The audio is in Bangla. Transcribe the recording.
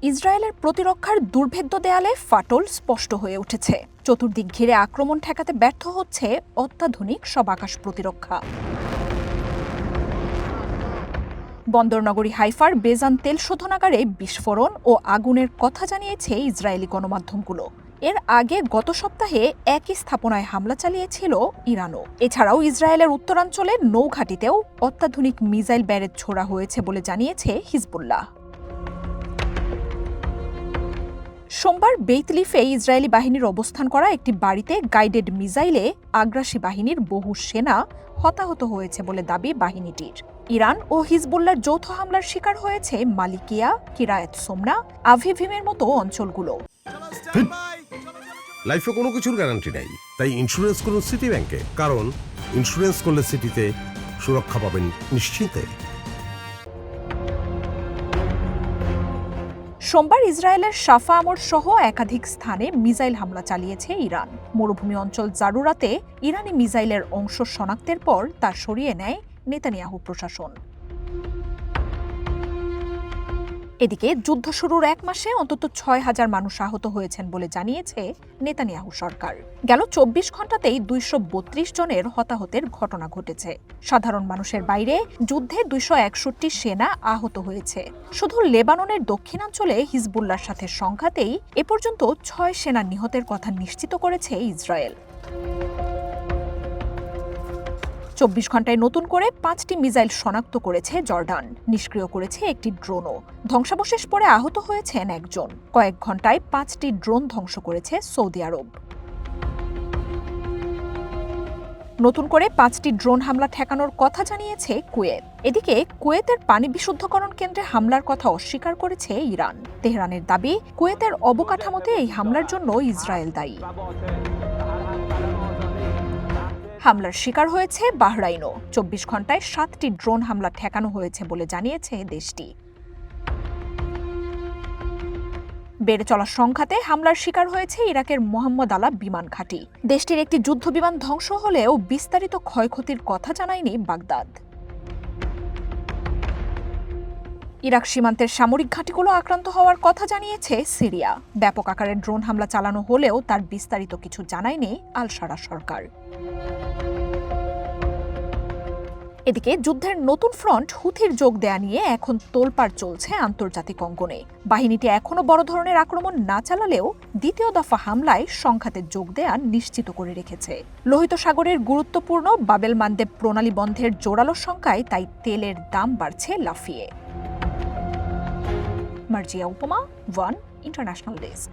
ইসরায়েলের প্রতিরক্ষার দুর্ভেদ্য দেয়ালে ফাটল স্পষ্ট হয়ে উঠেছে। চতুর্দিক ঘিরে আক্রমণ ঠেকাতে ব্যর্থ হচ্ছে অত্যাধুনিক সব আকাশ প্রতিরক্ষা। বন্দরনগরী হাইফার বেজান তেল শোধনাগারে বিস্ফোরণ ও আগুনের কথা জানিয়েছে ইসরায়েলি গণমাধ্যমগুলো। এর আগে গত সপ্তাহে একই স্থাপনায় হামলা চালিয়েছিল ইরানও। এছাড়াও ইসরায়েলের উত্তরাঞ্চলে নৌঘাঁটিতেও অত্যাধুনিক মিসাইল ব্যারেজ ছোড়া হয়েছে বলে জানিয়েছে হিজবুল্লাহ। সোমবার বেইতলিফে ইসরায়েলি বাহিনীর অবস্থান করা একটি বাড়িতে গাইডেড মিসাইলে আগ্রাসী বাহিনীর বহু সেনা হতাহত হয়েছে বলে দাবি বাহিনীটির। ইরান ও হিজবুল্লাহর যৌথ হামলার শিকার হয়েছে মালিকিয়া, কিরায়াত সোমনা, আভিভিমের মতো অঞ্চলগুলো। লাইফে কোনো কিছুর গ্যারান্টি নাই, তাই ইন্স্যুরেন্স করুন সিটি ব্যাংকে, কারণ ইন্স্যুরেন্স করলে সিটিতে সুরক্ষা পাবেন নিশ্চিন্তে। সোমবার ইসরায়েলের শাফা আমর সহ একাধিক স্থানে মিসাইল হামলা চালিয়েছে ইরান। মরুভূমি অঞ্চল জারুরাতে ইরানি মিসাইলের অংশ শনাক্তের পর তা সরিয়ে নেয় নেতানিয়াহু প্রশাসন। এদিকে যুদ্ধ শুরুর এক মাসে অন্তত ৬,০০০ মানুষ আহত হয়েছেন বলে জানিয়েছে নেতানিয়াহু সরকার। গেল ২৪ ঘণ্টাতেই ২৩২ জনের হতাহতের ঘটনা ঘটেছে। সাধারণ মানুষের বাইরে যুদ্ধে ২৬১ সেনা আহত হয়েছে। শুধু লেবাননের দক্ষিণাঞ্চলে হিজবুল্লাহর সাথে সংঘাতেই এ পর্যন্ত ৬ সেনা নিহতের কথা নিশ্চিত করেছে ইসরায়েল। ২৪ ঘণ্টায় নতুন করে ৫টি মিসাইল শনাক্ত করেছে জর্ডান, নিষ্ক্রিয় করেছে একটি ড্রোনও। ধ্বংসাবশেষ পড়ে আহত হয়েছেন একজন। কয়েক ঘণ্টায় ৫টি ড্রোন ধ্বংস করেছে সৌদি আরব। নতুন করে ৫টি ড্রোন হামলা ঠেকানোর কথা জানিয়েছে কুয়েত। এদিকে কুয়েতের পানি বিশুদ্ধকরণ কেন্দ্রে হামলার কথা অস্বীকার করেছে ইরান। তেহরানের দাবি, কুয়েতের অবকাঠামোতে এই হামলার জন্য ইসরায়েল দায়ী। হামলার শিকার হয়েছে বাহরাইনও। ২৪ ঘণ্টায় ৭টি ড্রোন হামলা ঠেকানো হয়েছে বলে জানিয়েছে দেশটি। বেড়ে চলা সংঘাতে হামলার শিকার হয়েছে ইরাকের মোহাম্মদ আলা বিমান ঘাঁটি। দেশটির একটি যুদ্ধ বিমান ধ্বংস হলেও বিস্তারিত ক্ষয়ক্ষতির কথা জানায়নি বাগদাদ। ইরাক সীমান্তের সামরিক ঘাঁটিগুলো আক্রান্ত হওয়ার কথা জানিয়েছে সিরিয়া। ব্যাপক আকারের ড্রোন হামলা চালানো হলেও তার বিস্তারিত কিছু জানায়নি আল সারা সরকার। এদিকে যুদ্ধের নতুন ফ্রন্ট হুথির যোগ দেয়া নিয়ে এখন তোলপাড় চলছে আন্তর্জাতিক অঙ্গনে। বাহিনীটি এখনও বড় ধরনের আক্রমণ না চালালেও দ্বিতীয় দফা হামলায় সংঘাতে যোগ দেয়া নিশ্চিত করে রেখেছে। লোহিত সাগরের গুরুত্বপূর্ণ বাবেল মানদেব প্রণালী বন্ধের জোরালো শঙ্কায় তাই তেলের দাম বাড়ছে লাফিয়ে। মার্জিয়া উপমা, ওয়ান ইন্টারন্যাশনাল ডেস্ক।